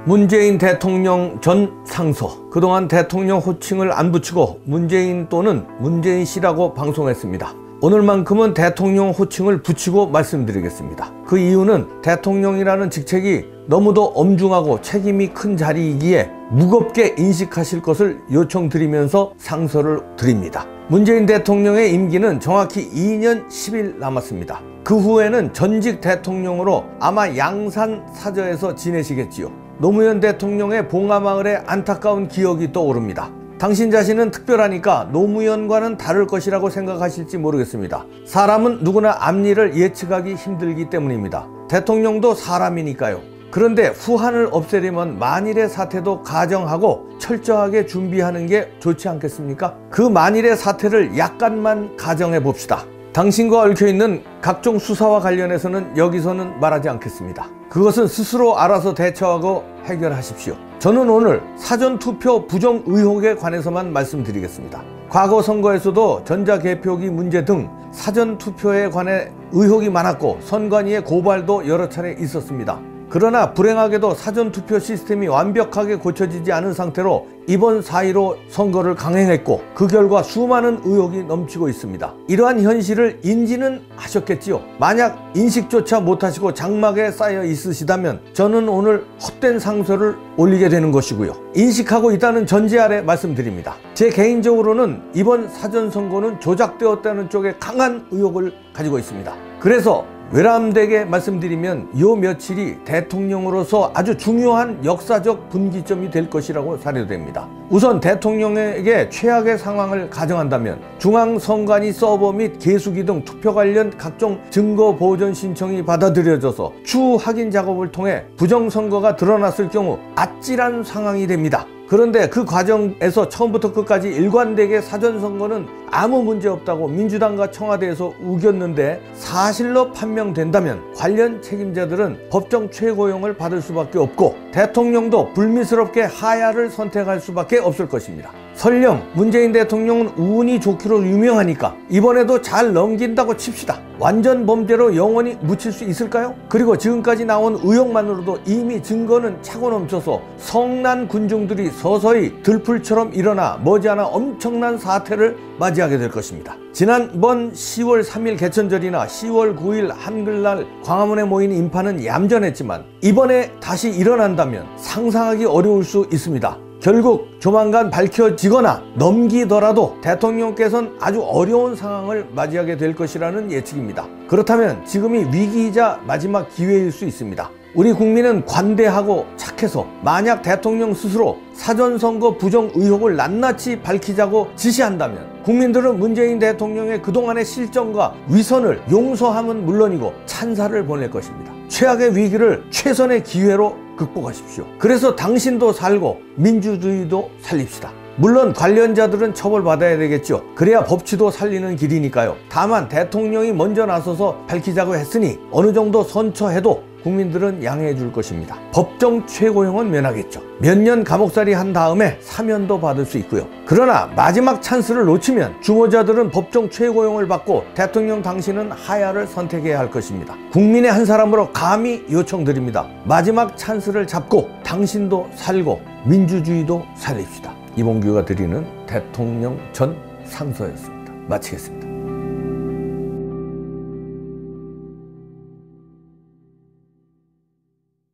문재인 대통령 전 상서, 그동안 대통령 호칭을 안 붙이고 문재인 또는 문재인 씨라고 방송했습니다. 오늘만큼은 대통령 호칭을 붙이고 말씀드리겠습니다. 그 이유는 대통령이라는 직책이 너무도 엄중하고 책임이 큰 자리이기에 무겁게 인식하실 것을 요청드리면서 상서를 드립니다. 문재인 대통령의 임기는 정확히 2년 10일 남았습니다. 그 후에는 전직 대통령으로 아마 양산 사저에서 지내시겠지요. 노무현 대통령의 봉하마을의 안타까운 기억이 떠오릅니다. 당신 자신은 특별하니까 노무현과는 다를 것이라고 생각하실지 모르겠습니다. 사람은 누구나 앞일을 예측하기 힘들기 때문입니다. 대통령도 사람이니까요. 그런데 후한을 없애려면 만일의 사태도 가정하고 철저하게 준비하는 게 좋지 않겠습니까? 그 만일의 사태를 약간만 가정해 봅시다. 당신과 얽혀있는 각종 수사와 관련해서는 여기서는 말하지 않겠습니다. 그것은 스스로 알아서 대처하고 해결하십시오. 저는 오늘 사전투표 부정 의혹에 관해서만 말씀드리겠습니다. 과거 선거에서도 전자개표기 문제 등 사전투표에 관해 의혹이 많았고 선관위의 고발도 여러 차례 있었습니다. 그러나 불행하게도 사전투표 시스템이 완벽하게 고쳐지지 않은 상태로 이번 4.15 선거를 강행했고 그 결과 수많은 의혹이 넘치고 있습니다. 이러한 현실을 인지는 하셨겠지요. 만약 인식조차 못하시고 장막에 쌓여 있으시다면 저는 오늘 헛된 상소를 올리게 되는 것이고요. 인식하고 있다는 전제 아래 말씀드립니다. 제 개인적으로는 이번 사전선거는 조작되었다는 쪽에 강한 의혹을 가지고 있습니다. 그래서 외람되게 말씀드리면 요 며칠이 대통령으로서 아주 중요한 역사적 분기점이 될 것이라고 사료됩니다. 우선 대통령에게 최악의 상황을 가정한다면 중앙선관위 서버 및 개수기 등 투표 관련 각종 증거 보존 신청이 받아들여져서 추후 확인 작업을 통해 부정선거가 드러났을 경우 아찔한 상황이 됩니다. 그런데 그 과정에서 처음부터 끝까지 일관되게 사전선거는 아무 문제 없다고 민주당과 청와대에서 우겼는데 사실로 판명된다면 관련 책임자들은 법정 최고형을 받을 수밖에 없고 대통령도 불미스럽게 하야를 선택할 수밖에 없을 것입니다. 설령 문재인 대통령은 운이 좋기로 유명하니까 이번에도 잘 넘긴다고 칩시다. 완전 범죄로 영원히 묻힐 수 있을까요? 그리고 지금까지 나온 의혹만으로도 이미 증거는 차고 넘쳐서 성난 군중들이 서서히 들풀처럼 일어나 머지않아 엄청난 사태를 맞이하게 될 것입니다. 지난번 10월 3일 개천절이나 10월 9일 한글날 광화문에 모인 인파는 얌전했지만 이번에 다시 일어난다면 상상하기 어려울 수 있습니다. 결국 조만간 밝혀지거나 넘기더라도 대통령께서는 아주 어려운 상황을 맞이하게 될 것이라는 예측입니다. 그렇다면 지금이 위기이자 마지막 기회일 수 있습니다. 우리 국민은 관대하고 착해서 만약 대통령 스스로 사전선거 부정 의혹을 낱낱이 밝히자고 지시한다면 국민들은 문재인 대통령의 그동안의 실정과 위선을 용서함은 물론이고 찬사를 보낼 것입니다. 최악의 위기를 최선의 기회로 극복하십시오. 그래서 당신도 살고 민주주의도 살립시다. 물론 관련자들은 처벌받아야 되겠죠. 그래야 법치도 살리는 길이니까요. 다만 대통령이 먼저 나서서 밝히자고 했으니 어느 정도 선처해도 국민들은 양해해 줄 것입니다. 법정 최고형은 면하겠죠. 몇 년 감옥살이 한 다음에 사면도 받을 수 있고요. 그러나 마지막 찬스를 놓치면 주모자들은 법정 최고형을 받고 대통령 당신은 하야를 선택해야 할 것입니다. 국민의 한 사람으로 감히 요청드립니다. 마지막 찬스를 잡고 당신도 살고 민주주의도 살립시다. 이봉규가 드리는 대통령 전 상서였습니다. 마치겠습니다.